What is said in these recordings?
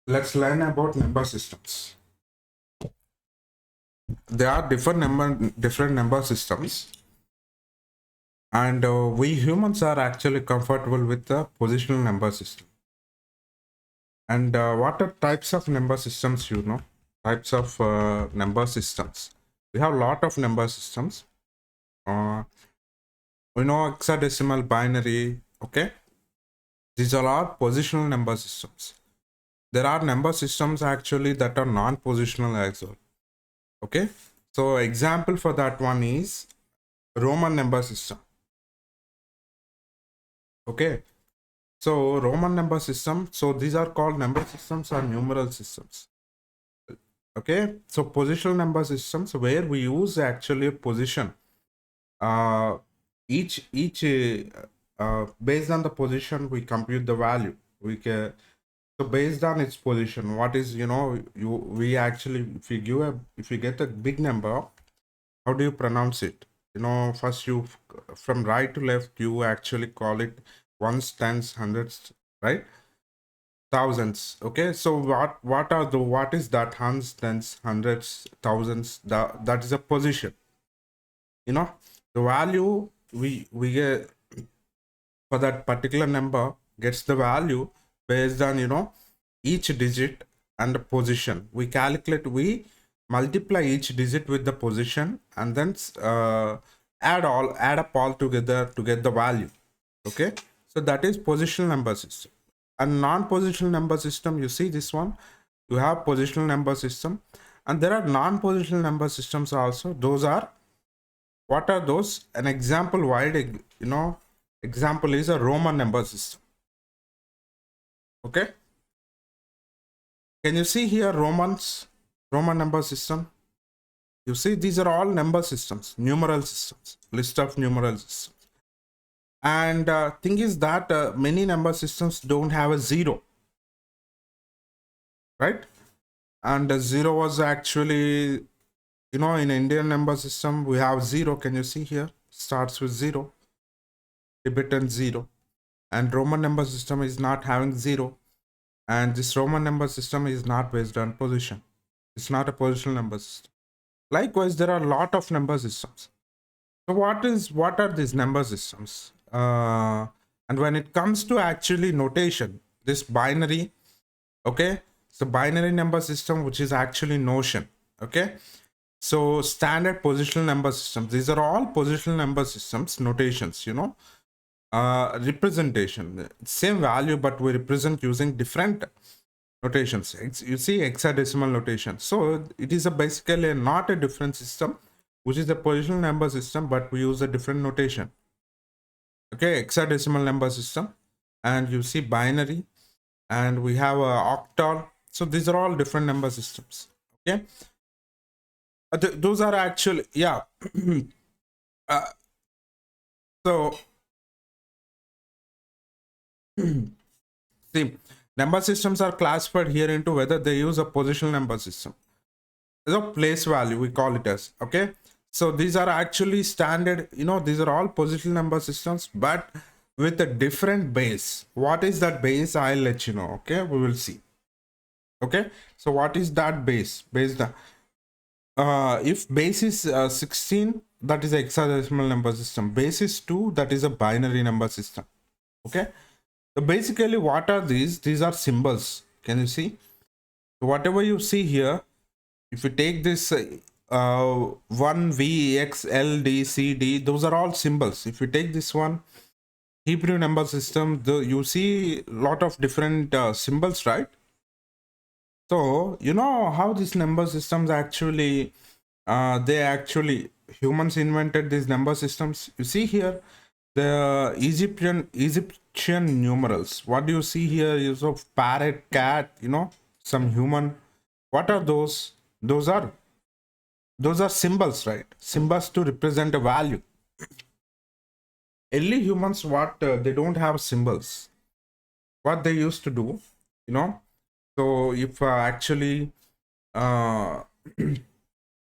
Let's learn about number systems. There are different number systems, and we humans are actually comfortable with the positional number system. And what are types of number systems? Types of number systems. We have a lot of number systems. Uh, we know hexadecimal, binary. Okay, these are all positional number systems. There are number systems actually that are non-positional as well. Okay, so example for that one is Roman number system. Okay, so Roman number system. So these are called number systems or numeral systems. Okay, so positional number systems where we use actually a position. Each based on the position we compute the value. We can, so based on its position, what is we actually, if you get a big number, how do you pronounce it? First you, from right to left, you actually call it ones, tens, hundreds, right? Thousands. Okay, so what is that? Ones, tens, hundreds, thousands. That is a position. The value we get for that particular number gets the value based on each digit and the position. We multiply each digit with the position, and then add up all together to get the value. Okay, so that is positional number system. And non-positional number system, you see this one, you have positional number system, and there are non-positional number systems also. Those are, what are those? An example example is a Roman number system. Okay, can you see here Roman number system? You see, these are all number systems, numeral systems, list of numeral systems. And thing is that many number systems don't have a zero, right? And zero was actually, in Indian number system we have zero. Can you see here? Starts with zero, Tibetan zero. And Roman number system is not having zero. And this Roman number system is not based on position. It's not a positional number system. Likewise, there are a lot of number systems. So what are these number systems? And when it comes to actually notation, this binary, okay, so binary number system, which is actually notion. Okay, so standard positional number systems, these are all positional number systems notations. Representation, same value, but we represent using different notations. You see hexadecimal notation. So it is basically not a different system, which is a positional number system, but we use a different notation. Okay, hexadecimal number system, and you see binary, and we have a octal. So these are all different number systems. Okay, those are actually, yeah. So see, number systems are classified here into whether they use a positional number system. So place value, we call it as. Okay, so these are actually standard, these are all positional number systems, but with a different base. What is that base? I'll let you know. Okay, we will see. Okay, so what is that base? If base is 16, that is a hexadecimal number system. Base is 2, that is a binary number system. Okay, so basically what are these? These are symbols. Can you see? So whatever you see here, if you take this 1, V, X, L, D, C, D, those are all symbols. If you take this one, Hebrew number system, you see a lot of different symbols, right? So you know how these number systems actually, humans invented these number systems. You see here, the Egyptian numerals. What do you see here? Use of parrot, cat, some human. What are those? Those are symbols, right? Symbols to represent a value. Early humans, they don't have symbols. What they used to do, so if actually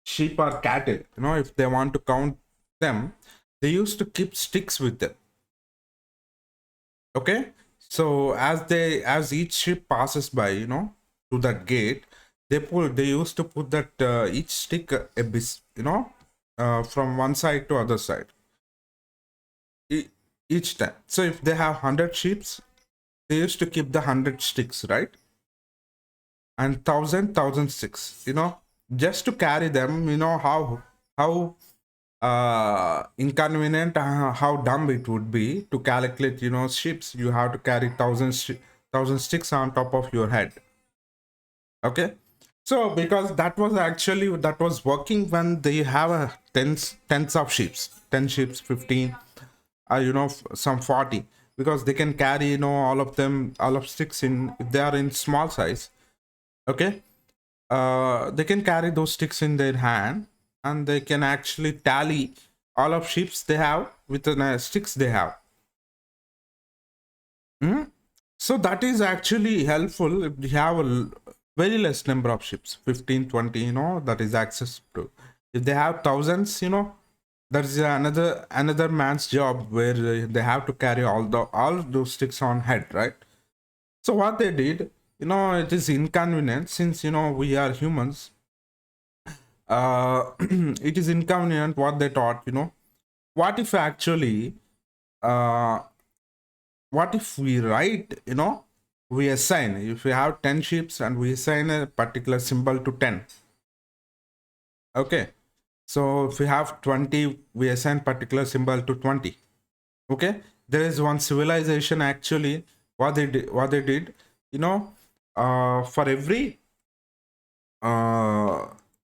sheep or cattle, if they want to count them, they used to keep sticks with them. Okay, so as each sheep passes by, to that gate, they used to put that each stick a bit, from one side to other side e- each time. So if they have 100 sheeps, they used to keep the 100 sticks, right? And 1000 sticks, just to carry them. How inconvenient, how dumb it would be to calculate, ships. You have to carry 1000 sticks on top of your head. Okay, so because that was working when they have a tens of ships, 10 ships, 15, some 40, because they can carry, all of sticks in, if they are in small size. Okay, they can carry those sticks in their hand, and they can actually tally all of ships they have with the sticks they have. So that is actually helpful if you have a very less number of ships, 15, 20, that is access to. If they have thousands, that's another man's job, where they have to carry all those sticks on head, right? So what they did, it is inconvenient, since we are humans. It is inconvenient. What they thought, what if actually, uh, what if we write, we assign, if we have 10 ships and we assign a particular symbol to 10. Okay, so if we have 20, we assign particular symbol to 20. Okay, there is one civilization actually, what they did, for every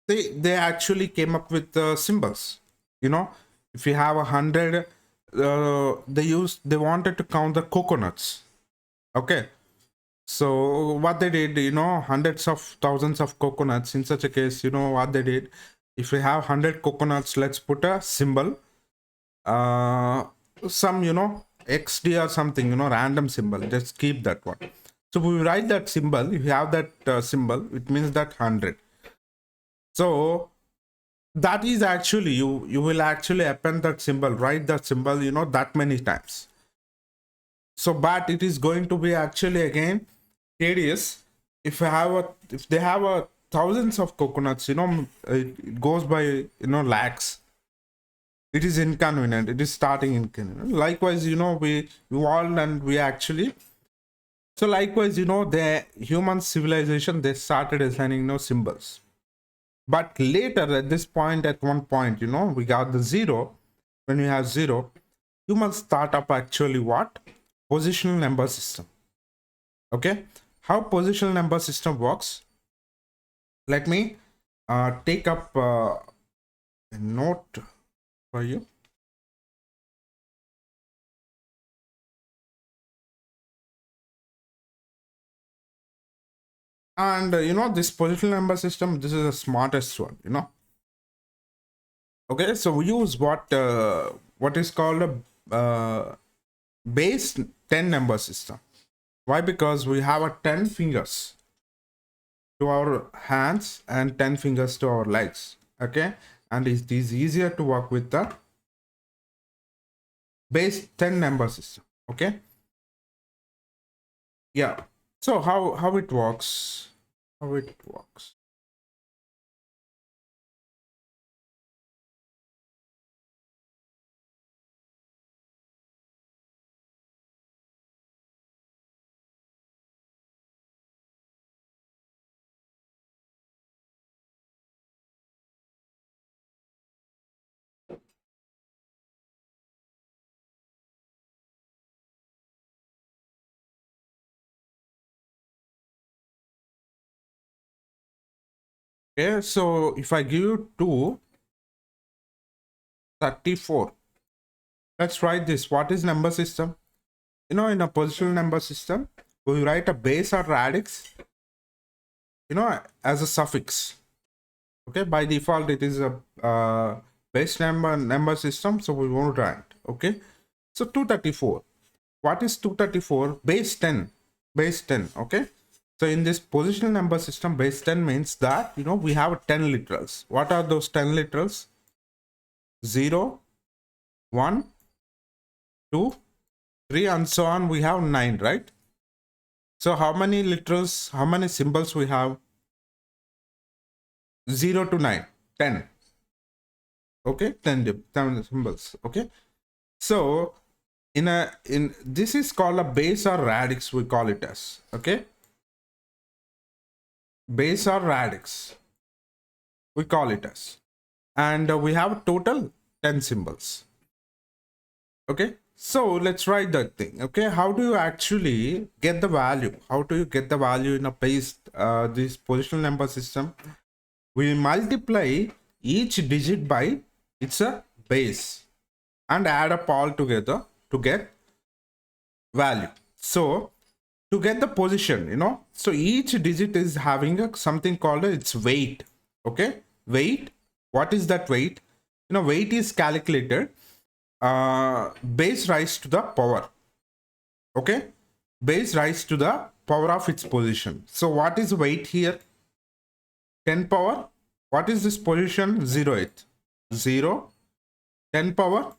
they actually came up with symbols. If you have 100, they wanted to count the coconuts. Okay, so what they did, hundreds of thousands of coconuts. In such a case, what they did, if we have 100 coconuts, let's put a symbol, some, XD or something, random symbol, just keep that one. So we write that symbol. If you have that symbol, it means that 100. So that is actually, you will actually append that symbol, write that symbol, that many times. So but it is going to be actually again tedious. If they have a thousands of coconuts, it goes by, lakhs. It is inconvenient. It is starting inconvenient. Likewise, we evolved, and we actually, so likewise, the human civilization, they started assigning symbols. But later, at one point, we got the 0. When we have 0, humans start up actually what? Positional number system. Okay, how positional number system works? Let me take up a note for you. And this positional number system, this is the smartest one. Okay, so we use what is called a base 10 number system. Why? Because we have a 10 fingers to our hands and 10 fingers to our legs. Okay, and it is easier to work with the base 10 number system. Okay, yeah. So how it works? Okay, so if I give you 234, let's write this. What is number system? In a positional number system, we write a base or radix, as a suffix. Okay, by default, it is a base number system, so we won't write. Okay, so 234. What is 234? Base 10. Base 10. Okay, so in this positional number system, base 10 means that, we have 10 literals. What are those 10 literals? 0, 1, 2, 3, and so on. We have 9, right? So how many literals, how many symbols we have? 0 to 9, 10. Okay, 10 symbols. Okay. So in this is called a base or radix, we call it as. Okay. Base or radix, we call it as. And we have total 10 symbols. Okay. So let's write that thing. Okay. How do you actually get the value? How do you get the value in a base, this positional number system? We multiply each digit by its a base and add up all together to get value. So to get the position, so each digit is having something called its weight. Okay, weight. What is that weight? Weight is calculated base rise to the power. Okay, base rise to the power of its position. So what is weight here? 10 power. What is this position? 0th. 0, 10 power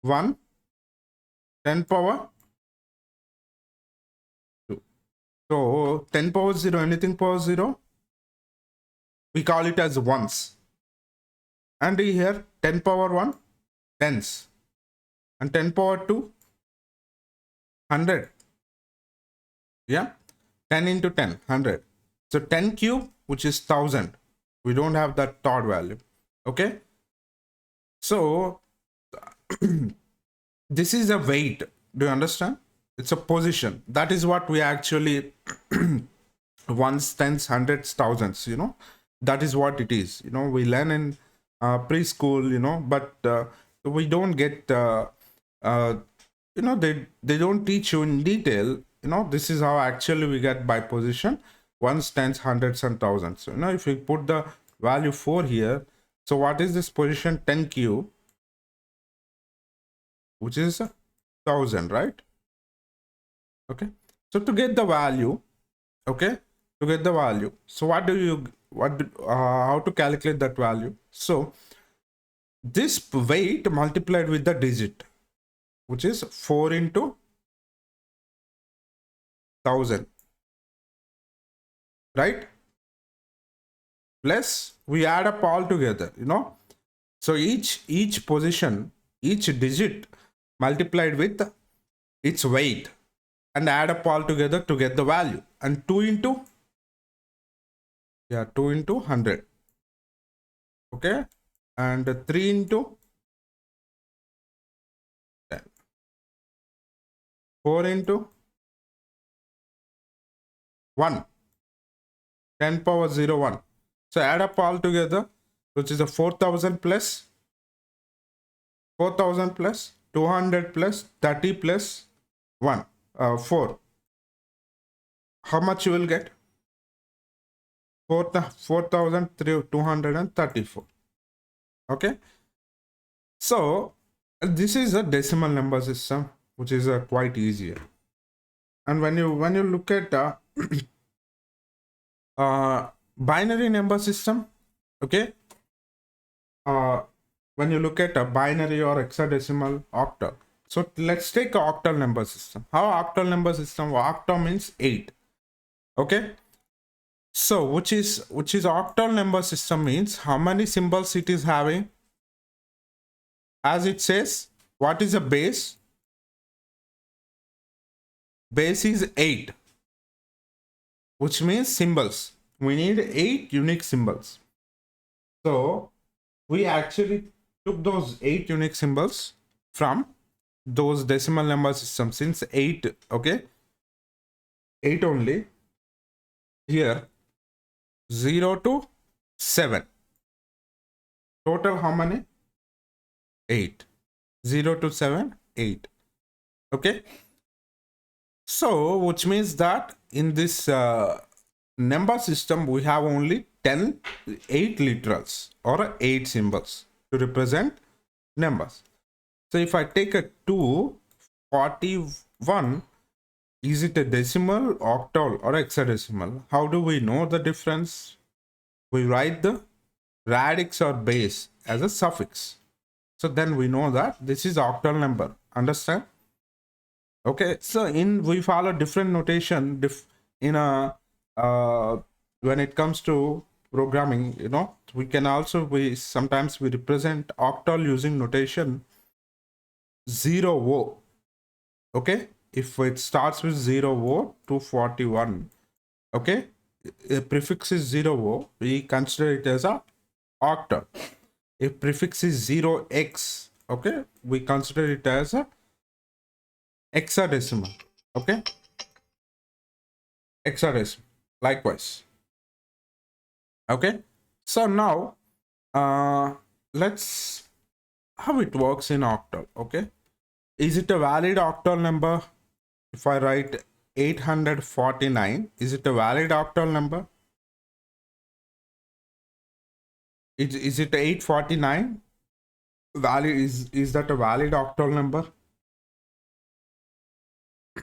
1, 10 power 2. So 10 power 0, anything power 0, we call it as ones. And here 10 power 1, tens. And 10 power 2, 100. Yeah, 10 into 10, 100. So 10 cube, which is 1000. We don't have that third value. Okay. So this is a weight. Do you understand? It's a position. That is what we actually ones, tens, hundreds, thousands, that is what it is. We learn in preschool, but we don't get, they don't teach you in detail. This is how actually we get by position ones, tens, hundreds, and thousands. So, if we put the value 4 here, so what is this position? 10 cube, which is 1000, right? Okay. So to get the value, okay, to get the value, so how to calculate that value? So this weight multiplied with the digit, which is 4 into 1000, right? Plus we add up all together, so each position, each digit multiplied with its weight and add up all together to get the value. And 2 into 100. Okay. And 3 into 10. 4 into 1. 10 power 0, 1. So add up all together, which is a 4000 plus 200 plus 30 plus 1, 4. How much you will get? 4234. Okay. So this is a decimal number system, which is quite easier. And when you look at binary number system, okay, when you look at a binary or hexadecimal, octal. So let's take a octal number system. How octal number system? Octal means 8. Okay. So which is octal number system means how many symbols it is having? As it says, what is a base? Base is 8, which means symbols. We need 8 unique symbols. So we actually took those 8 unique symbols from those decimal number systems. Since 8, okay, 8 only. Here 0 to 7. Total how many? 8. 0 to 7, 8. Okay. So which means that in this number system we have only 8 literals or 8 symbols to represent numbers. So if I take a 241, is it a decimal, octal, or hexadecimal? How do we know the difference? We write the radix or base as a suffix. So then we know that this is octal number. Understand? Okay, so we follow different notation in a when it comes to programming, we can also sometimes we represent octal using notation 0 okay, if it starts with 0 to 41, okay, a prefix is 0 we consider it as a octal. If prefix is 0x, okay, we consider it as a hexadecimal. Okay, hexadecimal likewise. Okay, so now let's how it works in octal. Okay, is it a valid octal number? If I write 849, is it a valid octal number? Is it 849 valid? Is that a valid octal number?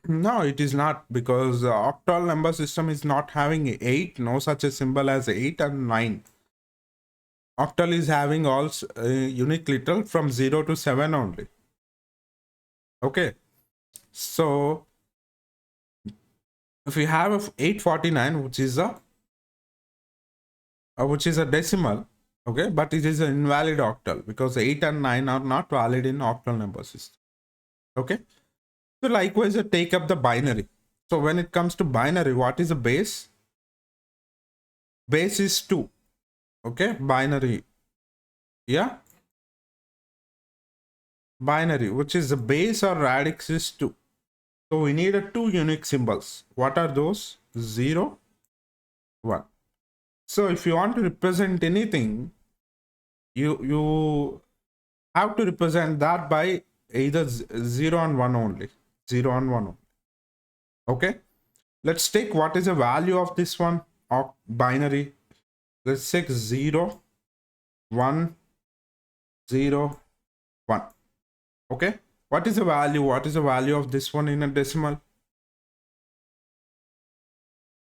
No, it is not, because the octal number system is not having 8, no such a symbol as 8 and 9. Octal is having also unique literal from 0 to 7 only. Okay, so if we have a 849, which is a decimal, okay, but it is an invalid octal because 8 and 9 are not valid in octal number system. Okay, so likewise take up the binary. So when it comes to binary, what is the base? Base is 2. Okay, binary, yeah, binary, which is the base or radix is 2. So we need two unique symbols. What are those? 0, 1. So if you want to represent anything, you have to represent that by either 0 and 1 only. 0 and 1 only. Okay, let's take what is the value of this one of binary. Let's take 0, 1, 0, 1. Okay, what is the value? What is the value of this one in a decimal?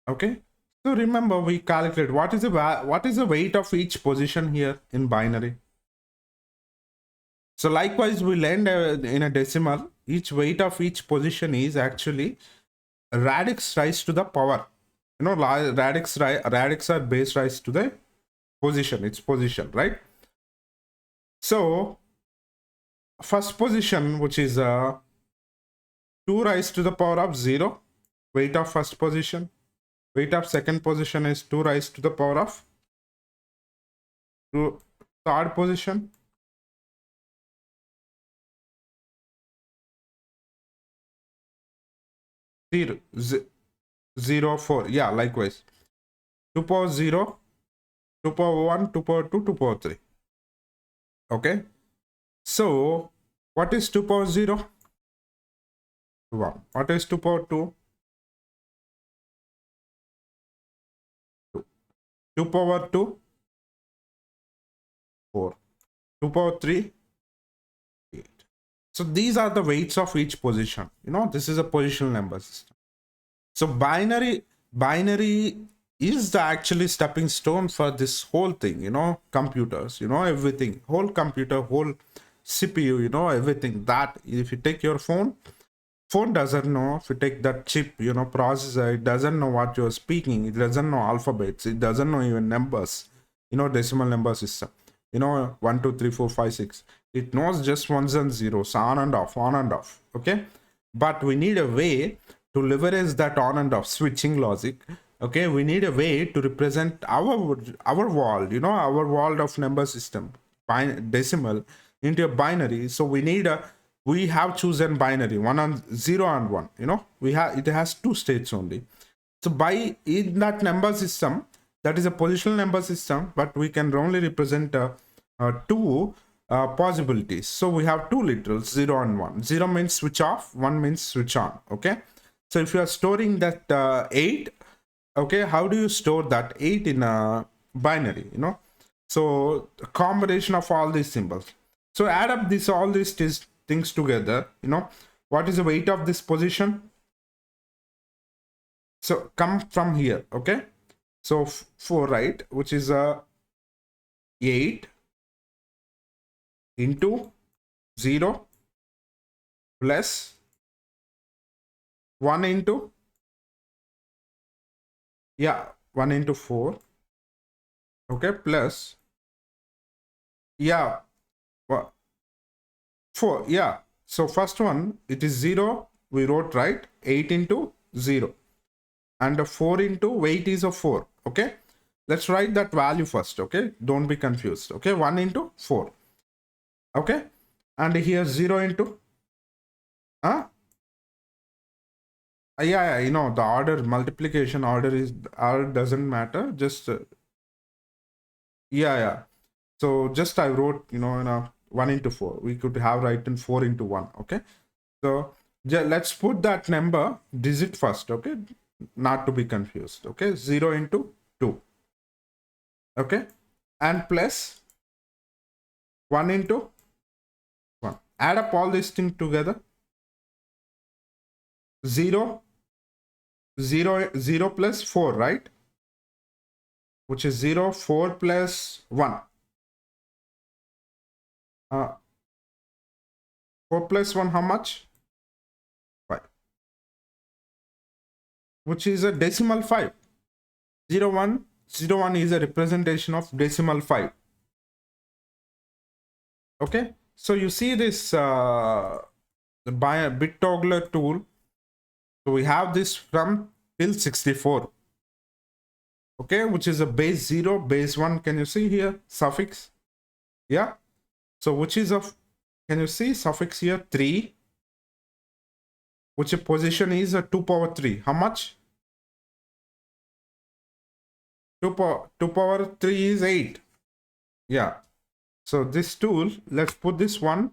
Okay, so remember we calculate what is the weight of each position here in binary. So likewise we learned in a decimal, each weight of each position is actually radix raised to the power. Radix are base raised to the position, its position, right? So first position, which is 2 raised to the power of 0, weight of first position. Weight of second position is 2 raised to the power of 2, third position. 0, 4. Yeah, likewise. 2 power 0, 2 power 1, 2 power 2, 2 power 3. Okay. So what is 2 power 0? 1. What is 2 power 2? 2. 2 power 2? 4. 2 power 3? 8. So these are the weights of each position. This is a positional number system. So binary is the actually stepping stone for this whole thing, computers, everything, whole computer, whole CPU, everything. That if you take your phone doesn't know. If you take that chip, processor, it doesn't know what you're speaking. It doesn't know alphabets. It doesn't know even numbers, decimal number system, 1 2 3 4 5 6. It knows just ones and zeros, on and off, on and off. Okay, but we need a way to leverage that on and off switching logic. Okay, we need a way to represent our world, our world of number system, decimal, into a binary. So we have chosen binary 1 and 0 and 1. It has 2 states only. So in that number system, that is a positional number system, but we can only represent 2 possibilities. So we have 2 literals, 0 and 1. 0 means switch off, 1 means switch on. Okay, so if you are storing that 8, okay, how do you store that 8 in a binary? So a combination of all these symbols. So add up all these things together. What is the weight of this position? So come from here. Okay, so 4, right, which is 8 into 0 plus 1 into, yeah, 1 into 4. Okay, plus, yeah, 4, yeah. So first one, it is 0, we wrote, right? 8 into 0. And a 4 into weight is a 4. Okay, let's write that value first. Okay, don't be confused. Okay, 1 into 4. Okay, and here 0 into, huh? Yeah, you know, the order, multiplication order is, order doesn't matter. Just, yeah. So just I wrote, you know, in a 1 into 4. We could have written 4 into 1. Okay, so let's put that number digit first. Okay, not to be confused. Okay, 0 into 2. Okay, and plus 1 into 1. Add up all these things together. 0, 0, 0 plus 4, right? Which is 0, 4 plus 1. 4 plus 1, how much? 5. Which is a decimal 5. 0, 1, 0, 1 is a representation of decimal 5. Okay, so you see this the bit toggler tool. So we have this from till 64. Okay, which is a base 0, base 1. Can you see here suffix? Yeah, so which is of, can you see suffix here 3, which a position is a 2 power 3. How much? 2 power 3 is 8. Yeah, so this tool, let's put this one.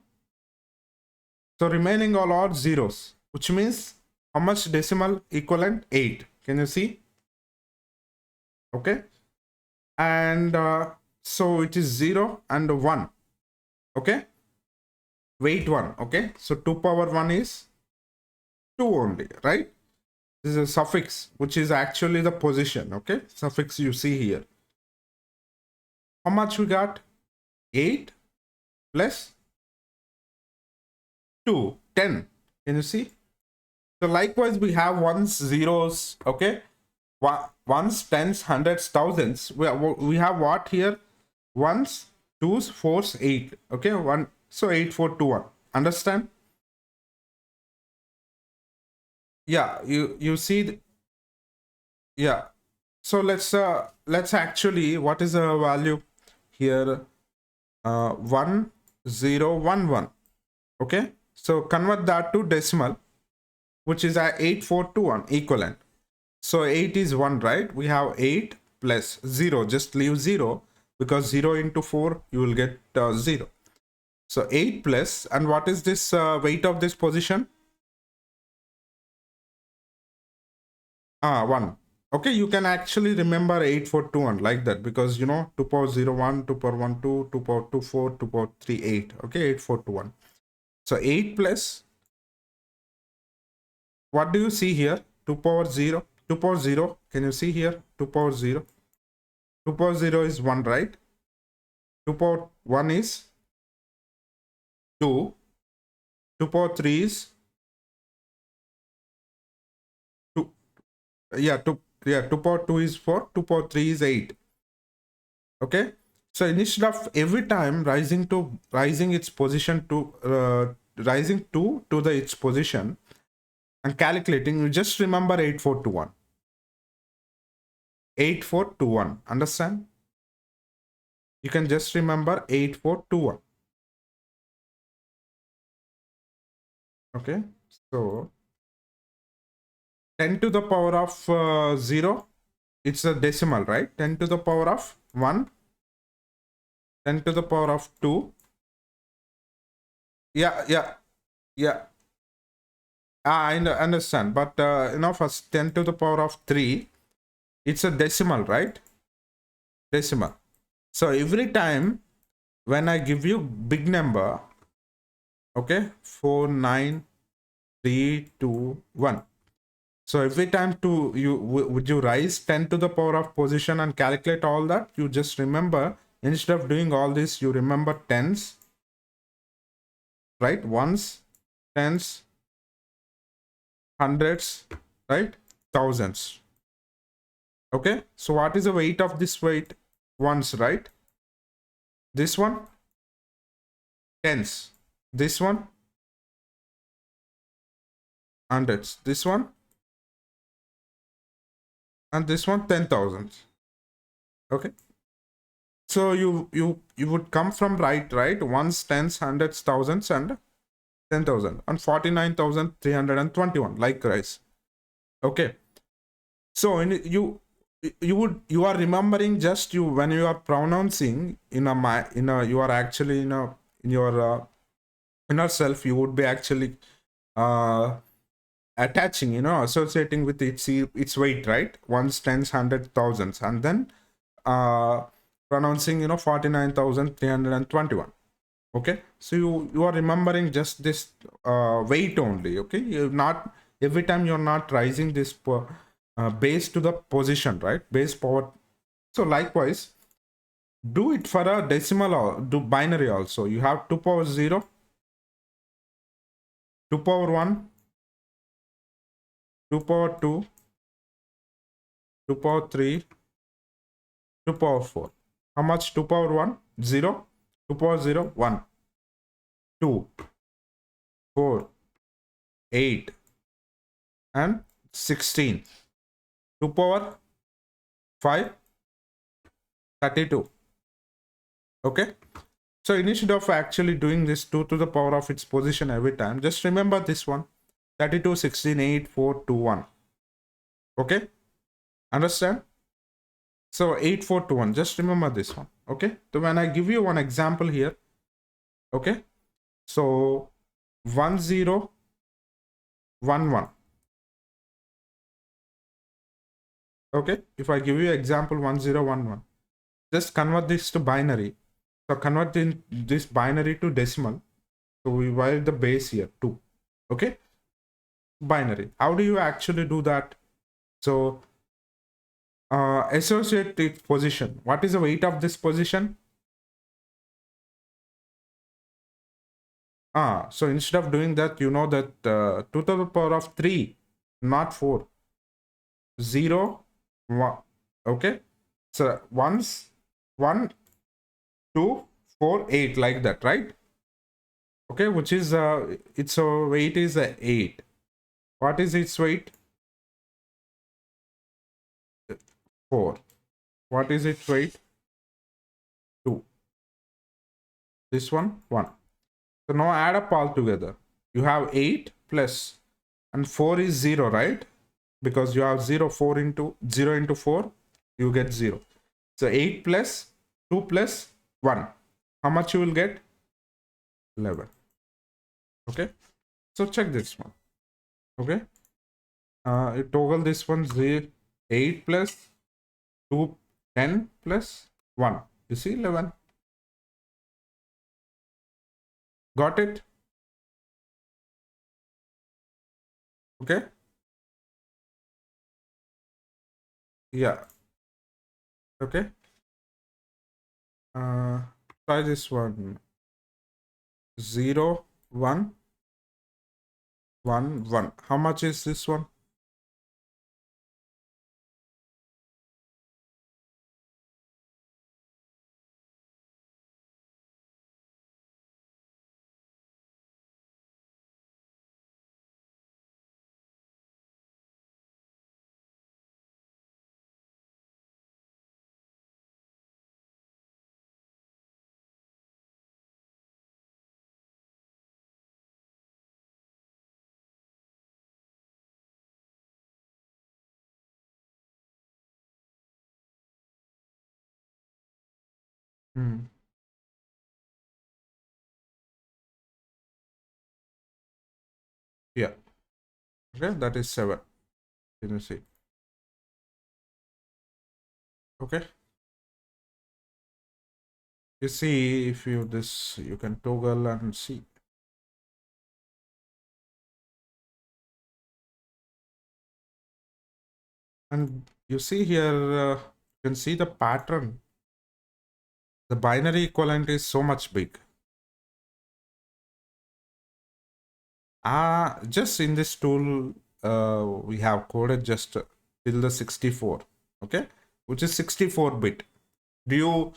So remaining all are zeros, which means how much decimal equivalent? 8. Can you see? Okay, and so it is 0 and 1. Okay, weight 1. Okay, so 2 power 1 is 2 only, right? This is a suffix, which is actually the position. Okay, suffix you see here. How much we got? 8 plus 2, 10. Can you see? So likewise, we have ones, zeros. Okay, ones, tens, hundreds, thousands. We have what here? Ones, twos, fours, 8. Okay, 1. So 8, 4, 2, 1. Understand? Yeah, you see. Yeah. So let's actually, what is the value here? 1, 0, 1, 1. Okay, so convert that to decimal, which is a 8, 4, 2, 1 equivalent. So 8 is 1, right? We have 8 plus 0. Just leave 0, because 0 into 4 you will get 0. So 8 plus, and what is this weight of this position? 1. Okay, you can actually remember 8, 4, 2, 1 like that, because you know 2 power 0, 1, 2 power 1, 2, 2 power 2, 4, 2 power 3, 8. Okay, 8, 4, 2, 1. So 8 plus, what do you see here? 2 power 0, 2 power 0. Can you see here? 2 power 0. 2 power 0 is 1, right? 2 power 1 is 2. 2 power 3 is 2. Yeah, 2 power 2 is 4. 2 power 3 is 8. Okay. So instead of every time rising its position to rising to the its position and calculating, you just remember 8421. 8421. Understand? You can just remember 8421. Okay. So 10 to the power of 0, it's a decimal, right? 10 to the power of 1, 10 to the power of 2. Yeah. I understand, but you know, first 10 to the power of 3, it's a decimal, right? Decimal. So every time when I give you big number, okay, 4, 9, 3, 2, 1. So every time would you rise 10 to the power of position and calculate all that, you just remember, instead of doing all this, you remember tens, right? Ones, tens, hundreds, right? Thousands. Okay, so what is the weight of this weight? Ones, right? This one, tens. This one, hundreds. This one, and this one, 10,000. Okay, so you would come from right? Ones, tens, hundreds, thousands, and 10,000, and 49,321. Likewise. Okay, so you are remembering just you when you are pronouncing in a you are actually in your inner self, you would be actually uh attaching, associating with its weight, right? Ones, tens, hundred, thousands, and then uh pronouncing 49,321. Okay, so you are remembering just this weight only. Okay, you're not every time you're not rising this base to the position, right? Base power. So likewise, do it for a decimal or do binary also. You have 2 power 0, 2 power 1, 2 power 2, 2 power 3, 2 power 4. How much? 2 power 1? 0. 2 power 0? 1. 2, 4, 8, and 16. 2 power 5, 32. Okay. So instead of actually doing this 2 to the power of its position every time, just remember this one. 32, 16, 8, 4, 2, 1. Okay. Understand? So 8, 4, 2, 1. Just remember this one. Okay. So when I give you one example here. Okay. So 1, 0, 1, 1. Okay. If I give you example 1, 0, 1, 1. Just convert this to binary. So convert this binary to decimal. So we write the base here 2. Okay. Binary. How do you actually do that? So associate its position. What is the weight of this position? So instead of doing that, you know that 2 to the power of 3, not 4. 0, 1. Okay. So once 1, 2, 4, 8, like that, right? Okay, which is its weight is 8. What is its weight? 4. What is its weight? 2. This one, 1. So now add up all together. You have 8 plus, and 4 is 0, right? Because you have 0, 4 into 0 into 4, you get 0. So 8 plus 2 plus 1. How much you will get? 11. Okay. So check this one. Okay. You toggle this one 0, 8 plus 2, 10 plus 1. You see 11. Got it? Okay. Yeah. Okay. Try this one. 0, 1, 1, 1. How much is this one? Hmm. Yeah. Okay, that is 7. Can you see? Okay. You see, if you this, you can toggle and see. And you see here, you can see the pattern. The binary equivalent is so much big. Just in this tool, we have coded just till the 64, okay, which is 64 bit. Do you,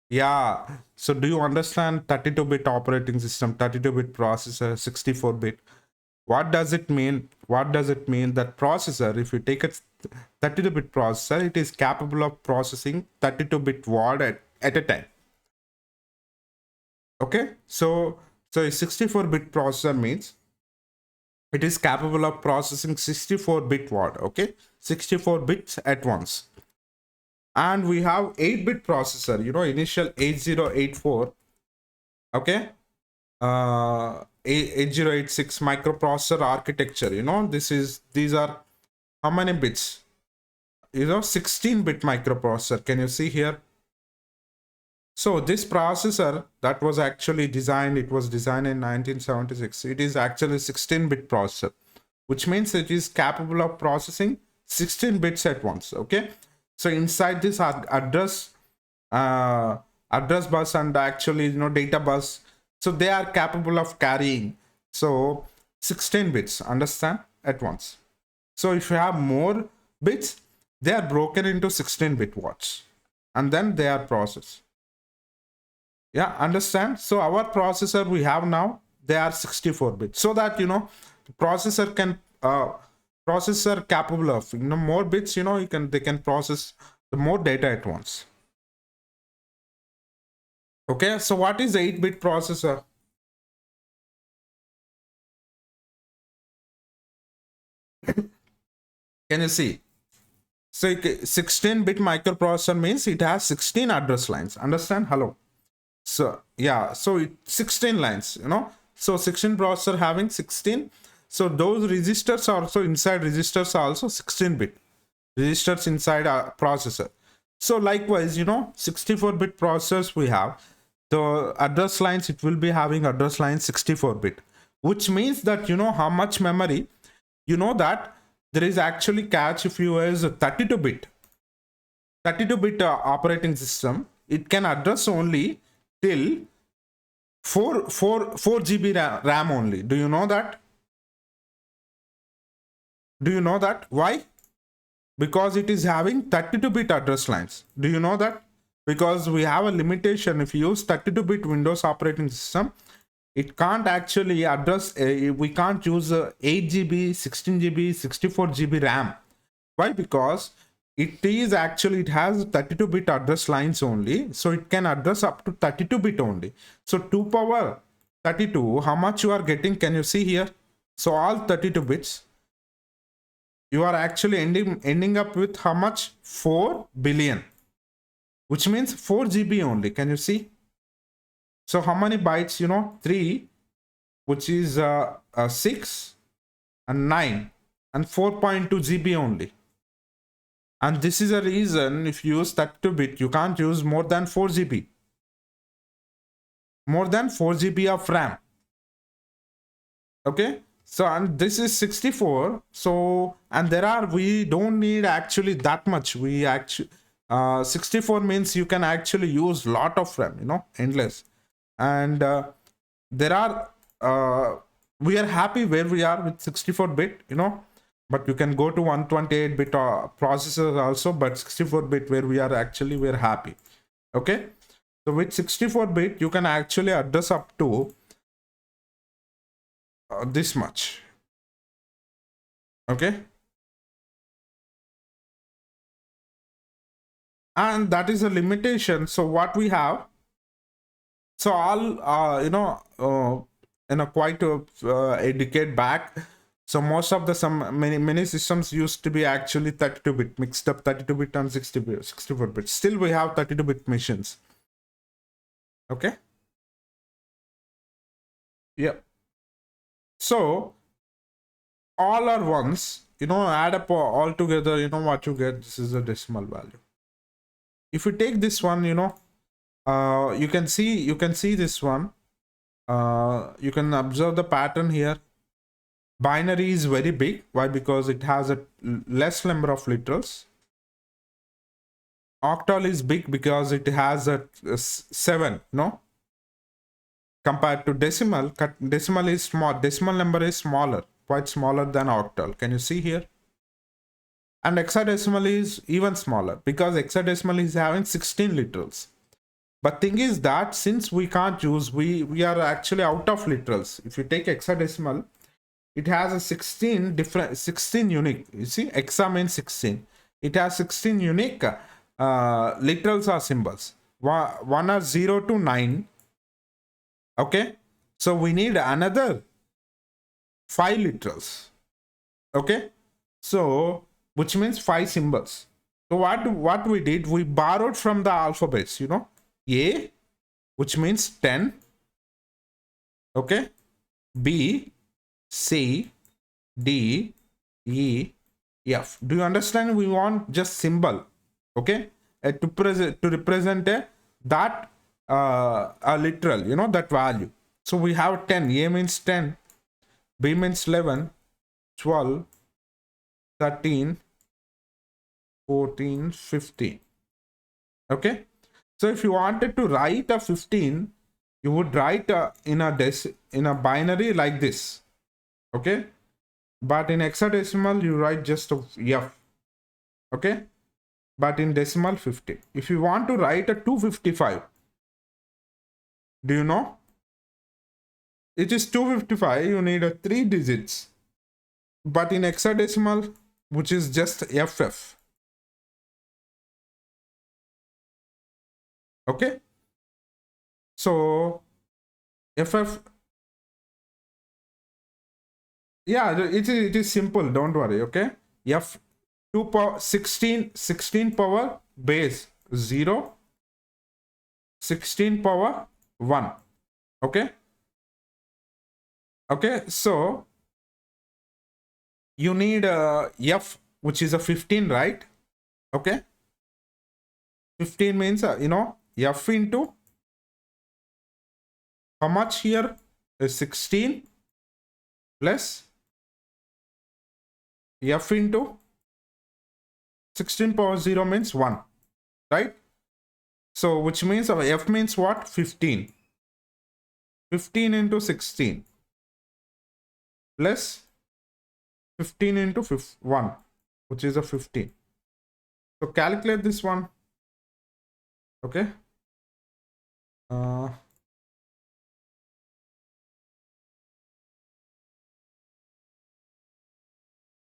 yeah, so do you understand 32-bit operating system, 32-bit processor, 64-bit? What does it mean? What does it mean that processor, if you take a 32-bit processor, it is capable of processing 32-bit word at a time. Okay, so a 64-bit processor means it is capable of processing 64-bit word, okay, 64 bits at once. And we have 8-bit processor, you know, initial 8084, okay, 8086 microprocessor architecture, you know, these are how many bits, you know, 16-bit microprocessor. Can you see here? So this processor that was actually designed, it was designed in 1976. It is actually 16-bit processor, which means it is capable of processing 16 bits at once. Okay, so inside this address bus and actually, you know, data bus, so they are capable of carrying so 16 bits, understand, at once. So if you have more bits, they are broken into 16-bit words and then they are processed. Yeah, understand? So our processor we have now, they are 64 bits, so that, you know, the processor can processor capable of, you know, more bits, you know, they can process the more data at once. Okay, so what is 8-bit processor? Can you see? So 16-bit microprocessor means it has 16 address lines, understand? Hello. So yeah, so 16 lines, you know, so 16 processor having 16, so those registers are also inside, registers are also 16-bit registers inside a processor. So likewise, you know, 64-bit processors we have, the address lines, it will be having address lines 64-bit, which means that, you know, how much memory, you know, that there is actually cache. If you use a 32-bit operating system, it can address only till 4 GB RAM only. Do you know that? Do you know that? Why? Because it is having 32-bit address lines. Do you know that? Because we have a limitation. If you use 32-bit Windows operating system, it can't actually address, we can't use 8 GB, 16 GB, 64 GB RAM. Why? Because it is actually, it has 32-bit address lines only, so it can address up to 32-bit only. So 2 power 32, how much you are getting? Can you see here? So all 32 bits, you are actually ending up with how much? 4 billion, which means 4 GB only. Can you see? So how many bytes? You know, 3, which is 6 and 9 and 4.2 GB only. And this is a reason, if you use 32-bit, you can't use more than 4 GB. More than 4 GB of RAM. Okay. So, and this is 64. So, and we don't need actually that much. We actually, 64 means you can actually use lot of RAM, you know, endless. And we are happy where we are with 64-bit, you know. But you can go to 128-bit processors also, but 64-bit where we're happy. Okay. So with 64-bit, you can actually address up to this much. Okay. And that is a limitation. So what we have, so all, you know, in a quite a decade back, so most of the many systems used to be actually 32-bit, mixed up 32-bit and 64-bit. Still we have 32-bit machines. Okay. Yeah. So all are ones, you know, add up all together, you know what you get. This is a decimal value. If you take this one, you know, you can see this one. You can observe the pattern here. Binary is very big. Why? Because it has a less number of literals. Octal is big because it has a 7, no? Compared to decimal, decimal is small. Decimal number is smaller. quite smaller than octal. Can you see here? And hexadecimal is even smaller because hexadecimal is having 16 literals. But thing is that since we can't use, we are actually out of literals. If you take hexadecimal, it has a 16 unique. You see, hexa means 16. It has 16 unique literals or symbols. One are 0 to 9. Okay, so we need another 5 literals. Okay, so which means 5 symbols. So what we did, we borrowed from the alphabets, you know, A, which means 10. Okay, B, C, D, E, F. Do you understand? We want just symbol, okay, to represent a literal, you know, that value. So we have 10. A means 10, B means 11, 12, 13, 14, 15. Okay, so if you wanted to write a 15, you would write in a binary like this. Okay, but in hexadecimal you write just a F. Okay, but in decimal 50. If you want to write a 255, do you know it is 255? You need a 3 digits, but in hexadecimal, which is just FF. Okay, so FF, yeah, it is simple, don't worry. Okay, F 2 power 16 power base 0, 16 power 1. Okay, okay, so you need a F, which is a 15, right? Okay, 15 means you know, F into how much here is 16 plus F into 16 power 0 means 1, right? So which means F means what? 15. 15 into 16 plus 15 into 1, which is a 15. So calculate this one. Okay,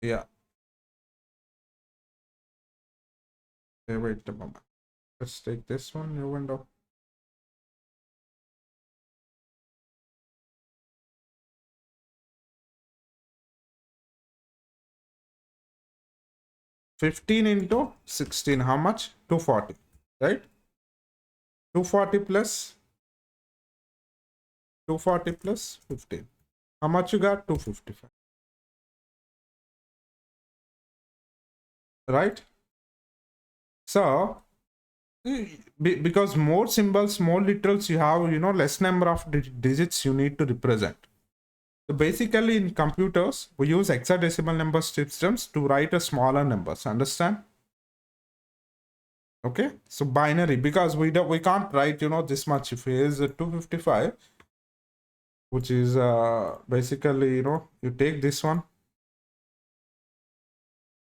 yeah, okay, wait a moment. Let's take this one, new window. $15 into 16, how much? 240, right? 240 plus 240 plus 15. How much you got? 255. Right? So because more symbols, more literals you have, you know, less number of digits you need to represent. So basically in computers, we use hexadecimal number systems to write a smaller numbers. Understand? Okay, so binary, because we can't write, you know, this much. If it is 255, which is basically, you know, you take this one.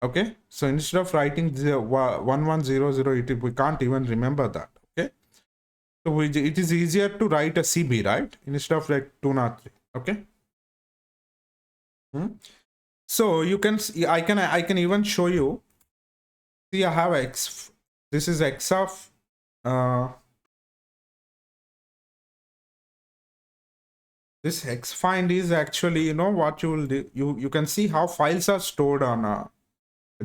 Okay, so instead of writing 1100, we can't even remember that. Okay, so it is easier to write a CB, right, instead of like 203. Okay. So you can see, I can even show you. See, I have X. This is X of this X find is actually, you know, what you will do. You can see how files are stored on a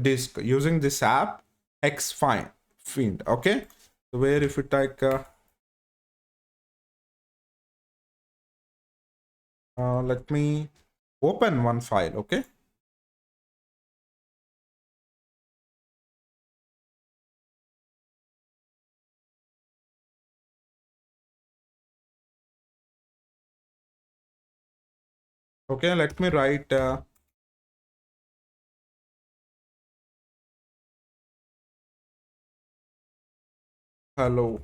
disk using this app X find. Okay, so where if you take let me open one file. Okay, okay, let me write hello.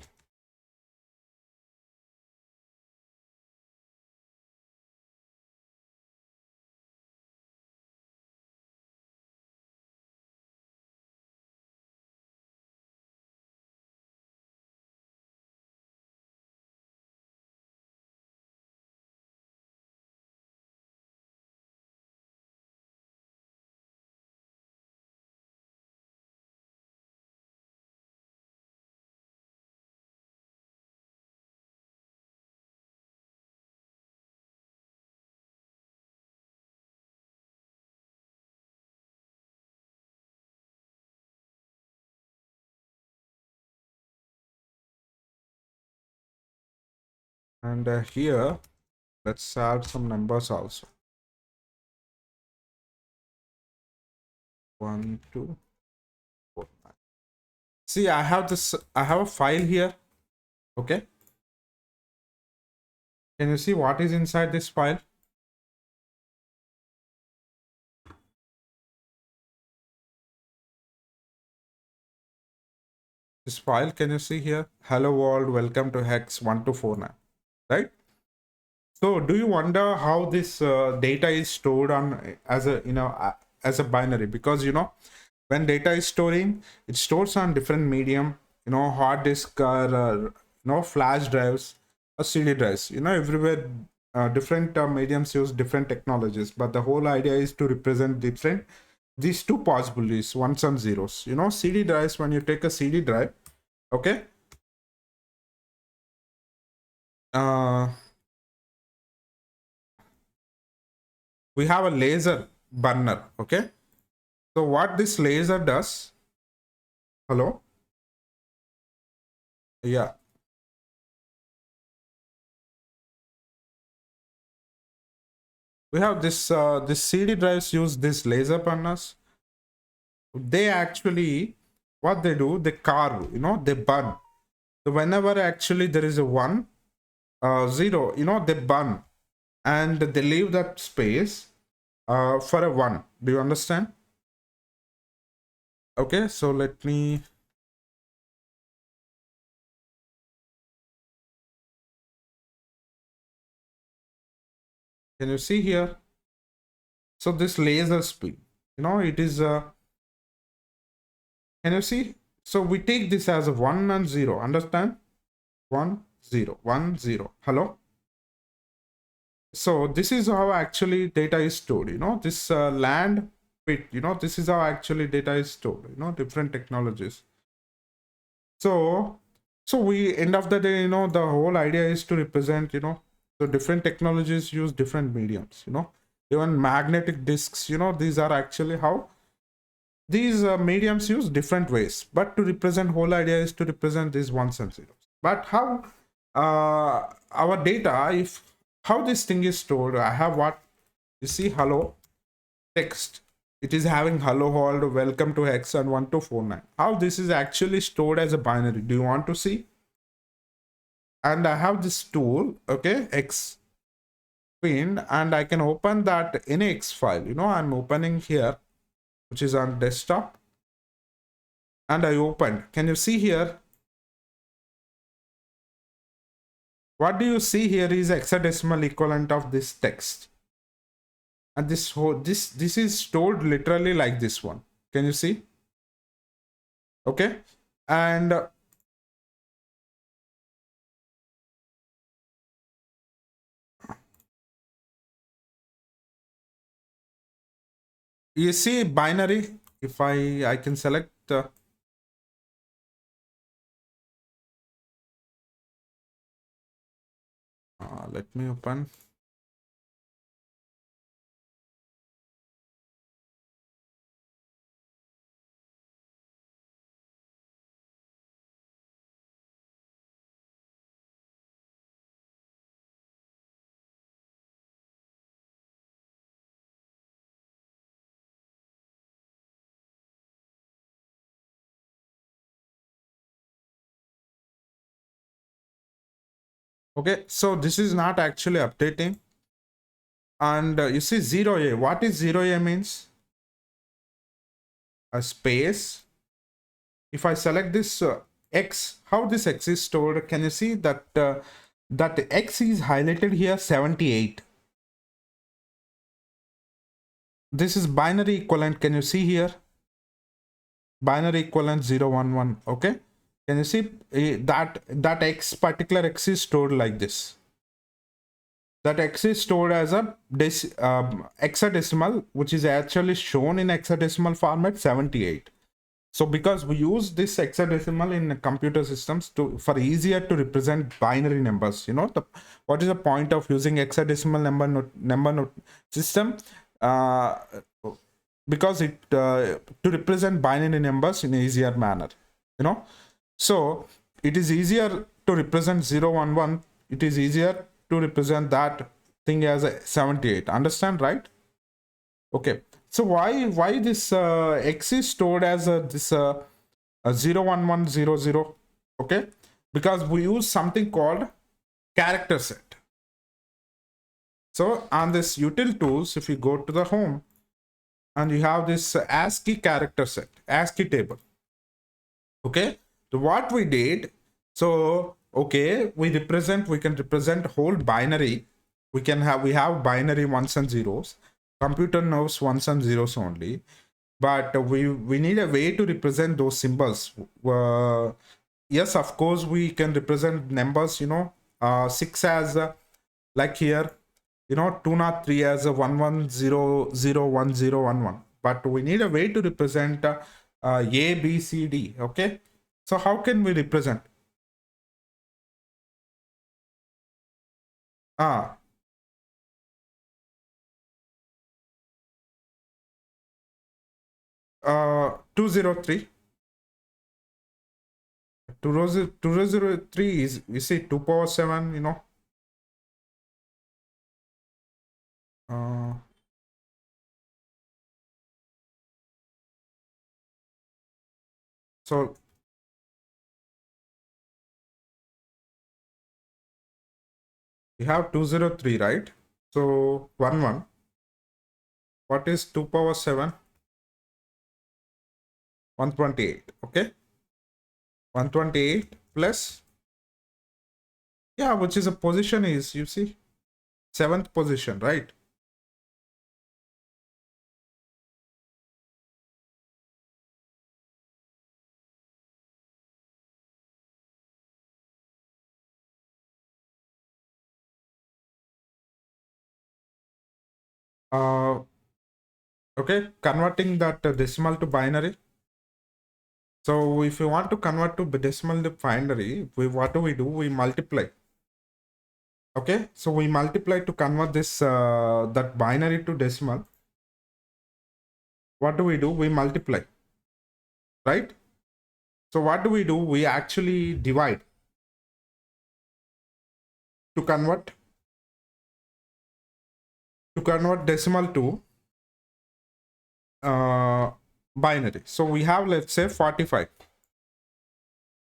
And here, let's add some numbers also. 1, 2, 4, 5. See, I have this, I have a file here. Okay. Can you see what is inside this file? This file, can you see here? Hello world, welcome to hex 1249, right? So do you wonder how this data is stored on as a, as a binary? Because, when data is storing, it stores on different medium, hard disk or, flash drives or CD drives, everywhere. Different mediums use different technologies, but the whole idea is to represent different, these two possibilities, ones and zeros. CD drives, when you take a CD drive, okay, we have a laser burner. Okay, so what this laser does, hello, yeah, we have this CD drives use this laser burners. They actually, what they do, they carve, they burn. So whenever actually there is a 1, 0, they burn, and they leave that space for a 1. Do you understand? Okay, so let me, can you see here? So this laser speed, it is can you see? So we take this as a 1 and 0, understand? 1, 0, 1, 0. Hello? So this is how actually data is stored, this land bit, this is how actually data is stored, different technologies. So we, end of the day, the whole idea is to represent, so different technologies use different mediums, even magnetic disks, these are actually how these mediums use different ways, but to represent, whole idea is to represent these ones and zeros. But how our data, if how this thing is stored, I have what you see, hello text, it is having hello world, welcome to hex and 1249. How this is actually stored as a binary, do you want to see? And I have this tool, okay, X pin, and I can open that NX file, I'm opening here, which is on desktop, and I opened. Can you see here? What do you see here is hexadecimal equivalent of this text, and this whole this is stored literally like this one. Can you see? Okay, and you see binary. If I can select let me open. Okay, so this is not actually updating, and you see 0A. What is 0A means? A space. If I select this X, how this X is stored, can you see that that X is highlighted here, 78. This is binary equivalent. Can you see here? Binary equivalent 011. Okay. Can you see that X, particular X is stored like this? That X is stored as a hexadecimal, which is actually shown in hexadecimal format 78. So because we use this hexadecimal in computer systems for easier to represent binary numbers, what is the point of using hexadecimal number system? Because it to represent binary numbers in an easier manner, so it is easier to represent 011 it is easier to represent that thing as a 78. Understand, right? Okay. So why this x is stored as this 01100? Okay, because we use something called character set. So on this util tools, if you go to the home and you have this ASCII character set, ASCII table. Okay, so what we did, so okay, we can represent whole binary. We have binary ones and zeros. Computer knows ones and zeros only, but we need a way to represent those symbols. Yes, of course we can represent numbers, 6 as like here, 203 as a 11001011, but we need a way to represent a b c d. Okay, so how can we represent? ah 203. 203 is, you see, 2 power 7, uh, so we have 203, right? So 1 what is 2 power 7? 128. Okay, 128 plus, yeah, which is a position, is, you see, 7th position, right? Okay, converting that decimal to binary. So if you want to convert to decimal to binary, what do? We multiply. Okay, so we multiply to convert this that binary to decimal. What do? We multiply, right? So what do? We actually divide to convert decimal to binary. So we have, let's say, 45.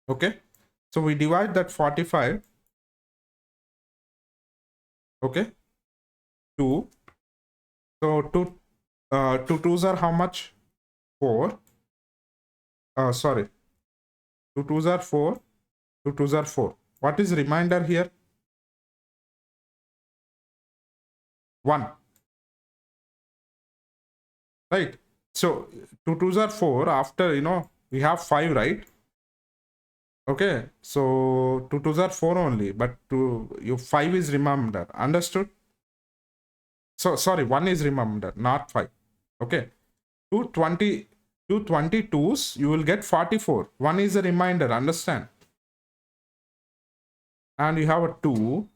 Okay, so we divide that 45. Okay, 2. So two twos are how much? 4. Sorry, 2 twos are 4. 2 twos are 4. What is remainder here? 1. Right. So 2 twos are 4. After, we have 5, right? Okay. So 2 twos are 4 only, but your 5 is remainder. Understood? So sorry, 1 is remainder, not 5. Okay. 220. 222s, you will get 44. 1 is a reminder. Understand? And you have a 2.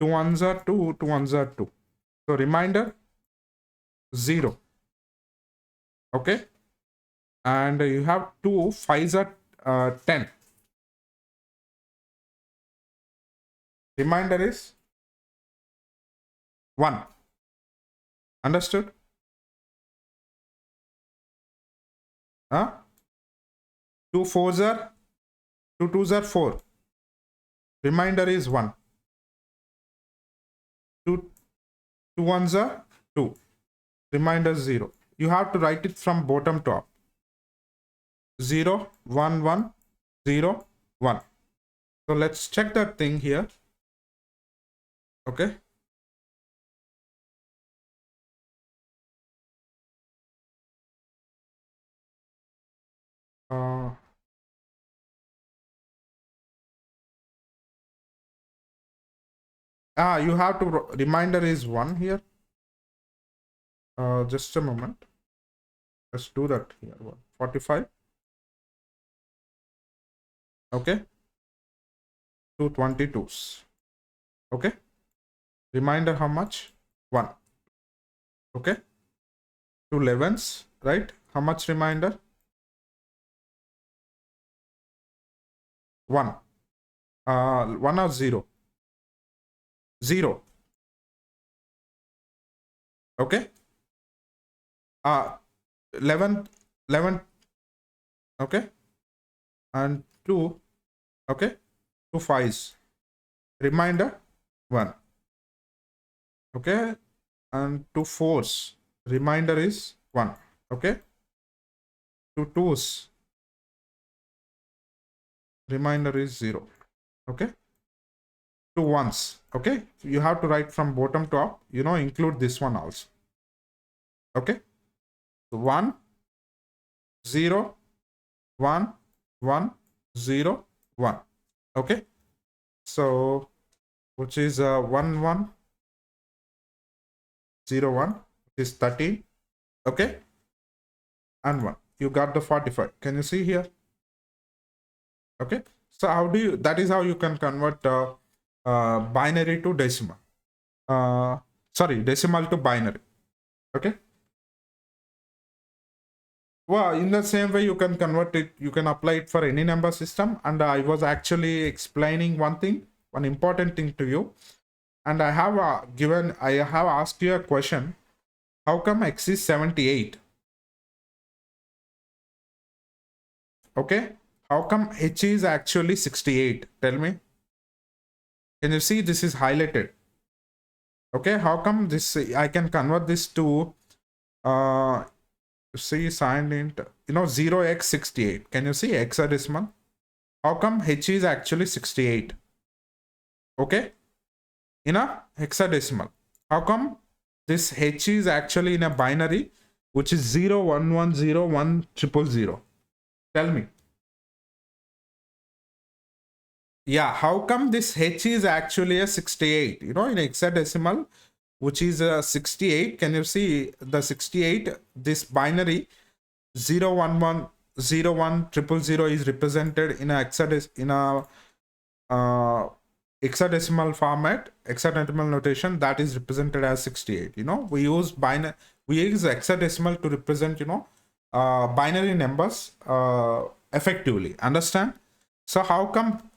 2 ones are 2. 2 ones are 2. So reminder 0. Okay. And you have 2 5s are 10. Reminder is 1. Understood? Huh? 2 4s are 2 2s are 4. Reminder is 1. 2 1s are 2. Reminder 0. You have to write it from bottom to up. 0 1 1 0 1. So let's check that thing here. Okay. You have to reminder is 1 here. Just a moment. Let's do that here. 45. Okay. 2 22s. Okay. Reminder how much? 1. Okay. 2 11s, right? How much reminder? 1. 1 or 0? 0. Okay. 11, 11. Okay. And 2. Okay. 2 5s. Reminder 1. Okay. And 2 4s. Reminder is 1. Okay. 2 2s. Reminder is 0. Okay. 2 1s. Okay. You have to write from bottom to up. Include this one also. Okay. So 1 0 1 1 0 1. Okay. So which is 1 1 0 1, which is 13. Okay. And 1. You got the 45. Can you see here? Okay. So that is how you can convert binary to decimal. Sorry, decimal to binary. Okay. Well, in the same way, you can convert it, you can apply it for any number system. And I was actually explaining one important thing to you. And I have asked you a question. How come X is 78? Okay. How come H is actually 68? Tell me. Can you see this is highlighted? Okay. How come this, I can convert this to, see signed int, 0x68. Can you see hexadecimal? How come H is actually 68? Okay. In a hexadecimal. How come this H is actually in a binary, which is 0 1 1 0 1 0 0? Tell me. Yeah, how come this H is actually a 68? In hexadecimal, which is a 68. Can you see the 68? This binary 0 1 1 0 1 0 0 is represented in a hexadecimal format, hexadecimal notation, that is represented as 68. We use hexadecimal to represent binary numbers effectively. Understand? So how come?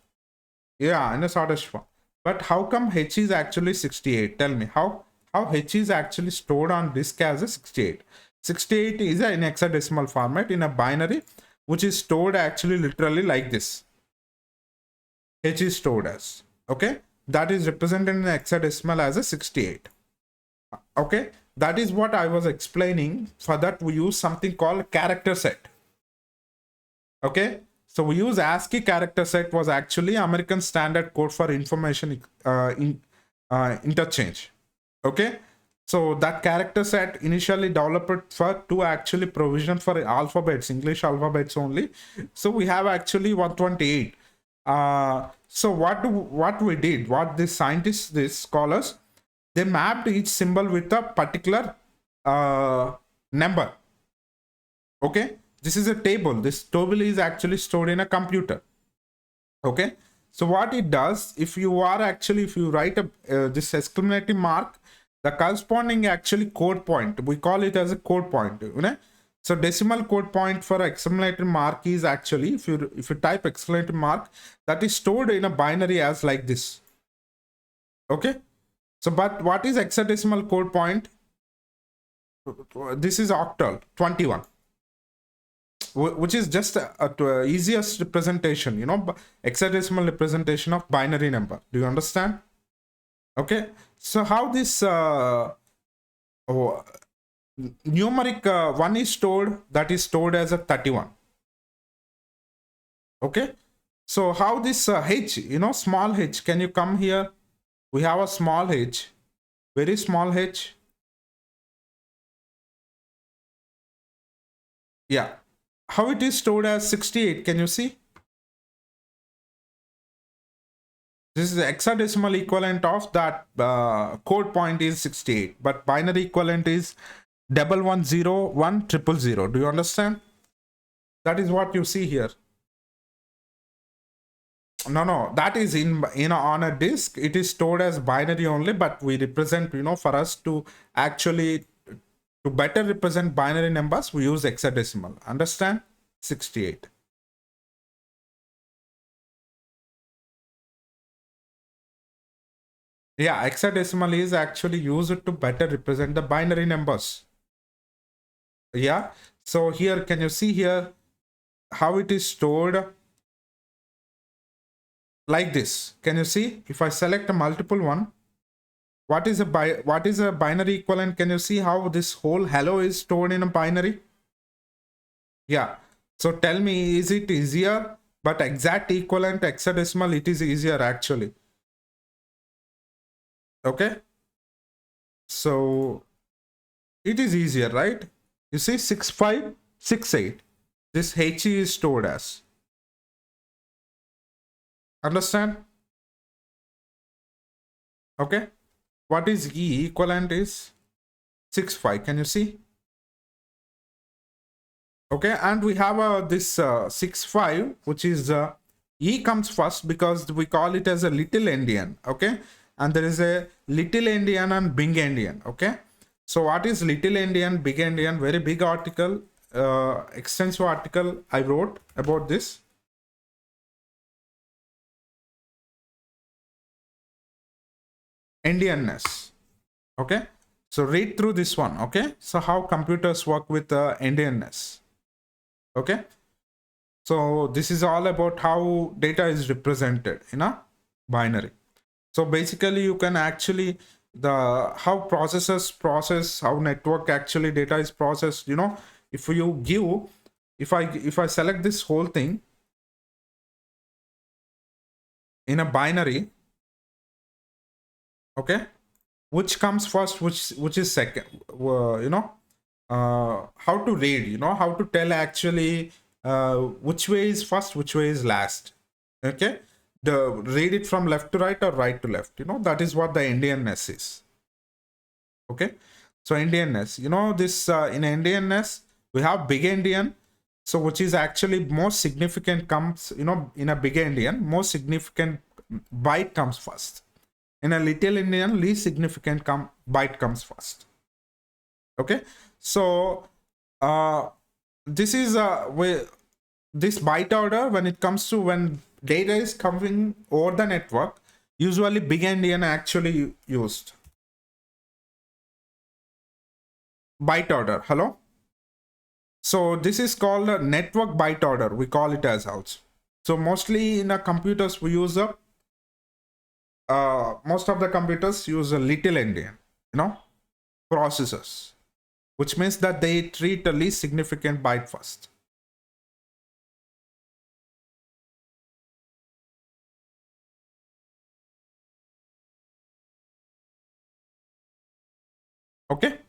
Yeah, in a shortest form. But how come H is actually 68? Tell me how H is actually stored on disk as a 68. 68 is in hexadecimal format in a binary, which is stored actually literally like this. H is stored as, okay, that is represented in hexadecimal as a 68. Okay, that is what I was explaining. For that we use something called character set. Okay, so we use ASCII character set, was actually American Standard Code for Information Interchange. Okay, so that character set initially developed to actually provision for alphabets, English alphabets only. So we have actually 128. So what we did, what the scientists, these scholars, they mapped each symbol with a particular number. Okay, this is a table. This table is actually stored in a computer. Okay, so what it does, if you write this exclamation mark, the corresponding actually code point, we call it as a code point. So decimal code point for exclamation mark is actually, if you type exclamation mark, that is stored in a binary as like this. Okay, so but what is hexadecimal code point? This is octal 21, which is just a easiest representation, hexadecimal representation of binary number. Do you understand? Okay, so how this numeric one is stored, that is stored as a 31. Okay, so how this H, small h, can you come here? We have a small h, very small h. Yeah, how it is stored as 68? Can you see? This is the hexadecimal equivalent of that code point is 68, but binary equivalent is 1101 000. Do you understand? That is what you see here. No, that is in on a disk. It is stored as binary only, but we represent, for us to actually to better represent binary numbers, we use hexadecimal. Understand? 68. Yeah, hexadecimal is actually used to better represent the binary numbers. Yeah. So here, can you see here how it is stored like this? Can you see? If I select a multiple one, what is a binary equivalent? Can you see how this whole hello is stored in a binary? Yeah. So tell me, is it easier? But exact equivalent hexadecimal, it is easier actually. Okay. So it is easier, right? You see 6568. This HE is stored as. Understand? Okay. What is E? Equivalent is 65. Can you see? Okay. And we have this 65, which is E comes first because we call it as a little endian. Okay. And there is a little endian and big endian. Okay. So what is little endian, big endian? Very big article, extensive article I wrote about this. Endianness. Okay. So read through this one. Okay. So how computers work with endianness. Okay. So this is all about how data is represented in a binary. So basically you can actually how processors process, how network actually data is processed. If you give, if I select this whole thing in a binary, okay, which comes first, which is second, how to read, how to tell actually which way is first, which way is last. Okay, the read it from left to right or right to left. That is what the Endianness is. Okay, so Endianness, this in Endianness we have big endian, so which is actually most significant comes, in a big endian, most significant byte comes first. In a little endian, least significant byte comes first. Okay, so this is where this byte order, when it comes to when data is coming over the network, usually big endian actually used. Byte order, hello. So this is called a network byte order, we call it as also. So mostly in a computers we use a most of the computers use a little endian, processors, which means that they treat the least significant byte first. Okay,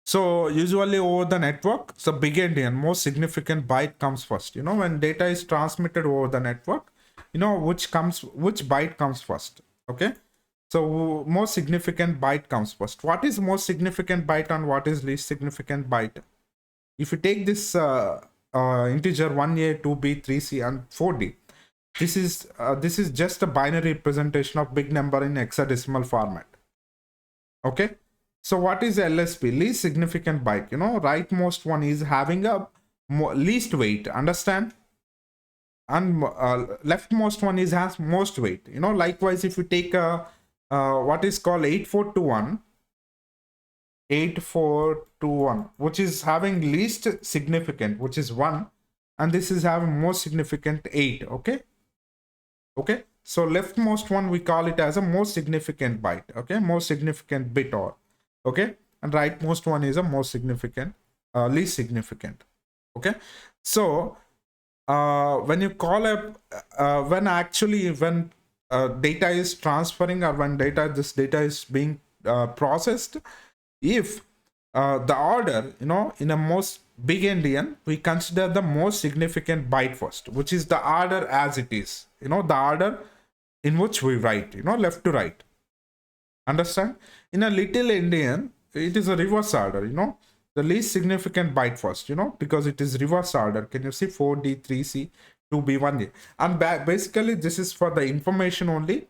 so usually over the network, so big endian, most significant byte comes first. When data is transmitted over the network, which byte comes first. Okay, so most significant byte comes first. What is most significant byte and what is least significant byte? If you take this integer 1a, 2b, 3c, and 4d, this is just a binary representation of big number in hexadecimal format. Okay, so what is LSB? Least significant byte. Rightmost one is having a least weight. Understand? And leftmost one has most weight. Likewise, if you take a what is called 8421, 8421, which is having least significant, which is 1, and this is having most significant 8. Okay, so leftmost one we call it as a most significant byte. Okay, most significant bit, or okay, and rightmost one is a most significant, least significant. Okay, so when you call up when data is transferring, or when this data is being processed, if the order, in a most big endian, we consider the most significant byte first, which is the order as it is, the order in which we write, left to right. Understand? In a little endian, it is a reverse order, the least significant byte first, because it is reverse order. Can you see 4D, 3C, 2B, 1A? And basically, this is for the information only,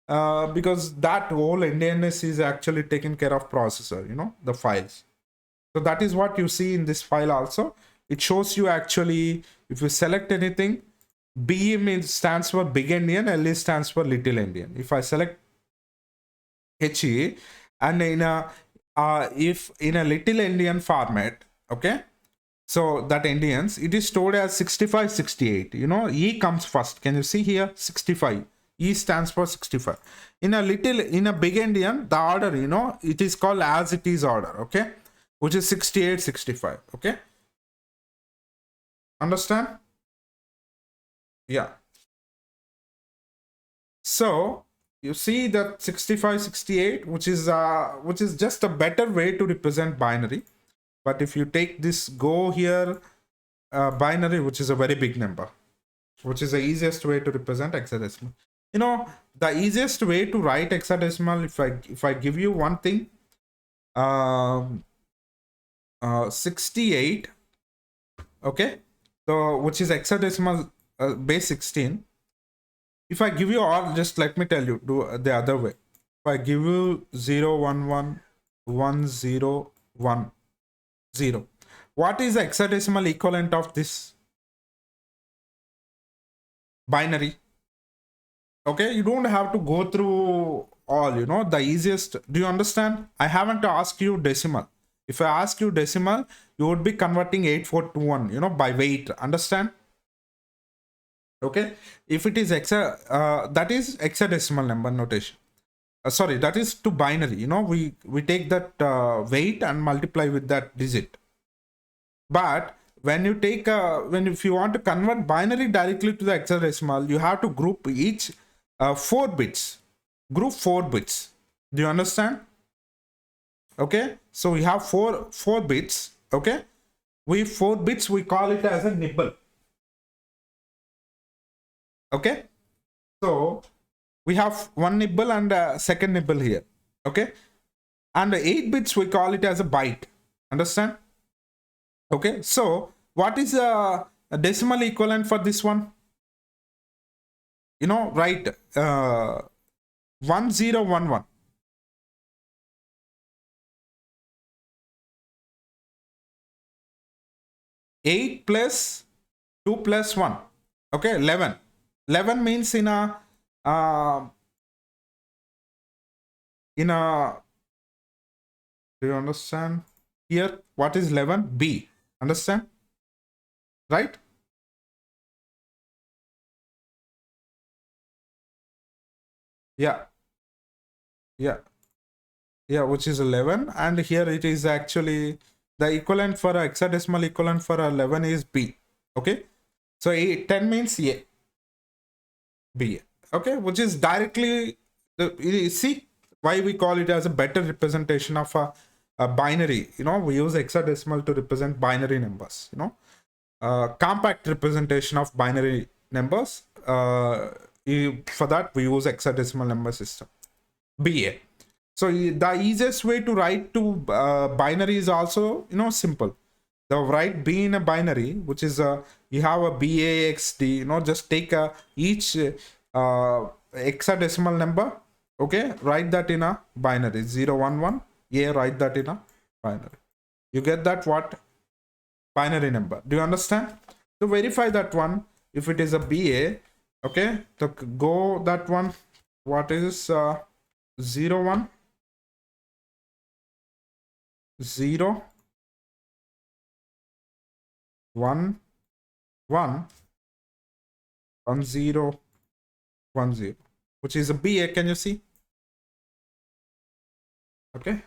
because that whole Endianness is actually taken care of processor, the files. So that is what you see in this file also. It shows you actually, if you select anything, B stands for big endian, LE stands for little endian. If I select HE, and in a if in a little Endian format, okay, so that Endians, it is stored as 6568. You know, E comes first. Can you see here? 65. E stands for 65. In a big Endian, the order, you know, it is called as it is order, okay, which is 68, 65. Okay, understand? Yeah. So you see that 65, 68, which is just a better way to represent binary. But if you take this go here, binary, which is a very big number, which is the easiest way to represent hexadecimal. You know, the easiest way to write hexadecimal, if I give you one thing, 68, okay, so which is hexadecimal base 16. If I give you all, just let me tell you, do the other way. If I give you 0, 1, 1, 1, 0, 1, 0, what is the hexadecimal equivalent of this binary? Okay, you don't have to go through all, you know, the easiest. Do you understand? I haven't asked you decimal. If I ask you decimal, you would be converting 8421, you know, by weight. Understand? Okay, if it is that is hexadecimal number notation. Sorry, that is to binary. You know, we take that weight and multiply with that digit. But when you take if you want to convert binary directly to the hexadecimal, you have to group each 4 bits. Group 4 bits. Do you understand? Okay, so we have four bits. Okay, 4 bits, we call it as a nibble. Okay, so we have one nibble and a second nibble here. Okay, and 8 bits, we call it as a byte. Understand? Okay, so what is a decimal equivalent for this one? You know, right, 1011. 8 plus 2 plus 1. Okay, 11. 11 means in a do you understand here what is 11? B. Understand? Right? Yeah. Yeah. Yeah, which is 11. And here it is actually the equivalent for a hexadecimal equivalent for 11 is B. Okay. So 10 means A. B. Okay. Which is directly, you see why we call it as a better representation of a binary. You know, we use hexadecimal to represent binary numbers. You know, compact representation of binary numbers. For that, we use hexadecimal number system. BA. So the easiest way to write to binary is also, you know, simple. The write B in a binary, which is you have a BAXD, you know, just take each hexadecimal number, okay, write that in a binary, 011, A, write that in a binary. You get that what? Binary number. Do you understand? To verify that one, if it is a BA, okay, so go that one, what is 01, 0, 1, 1, 1, 0, 1, 0, which is a BA. Can you see? Okay.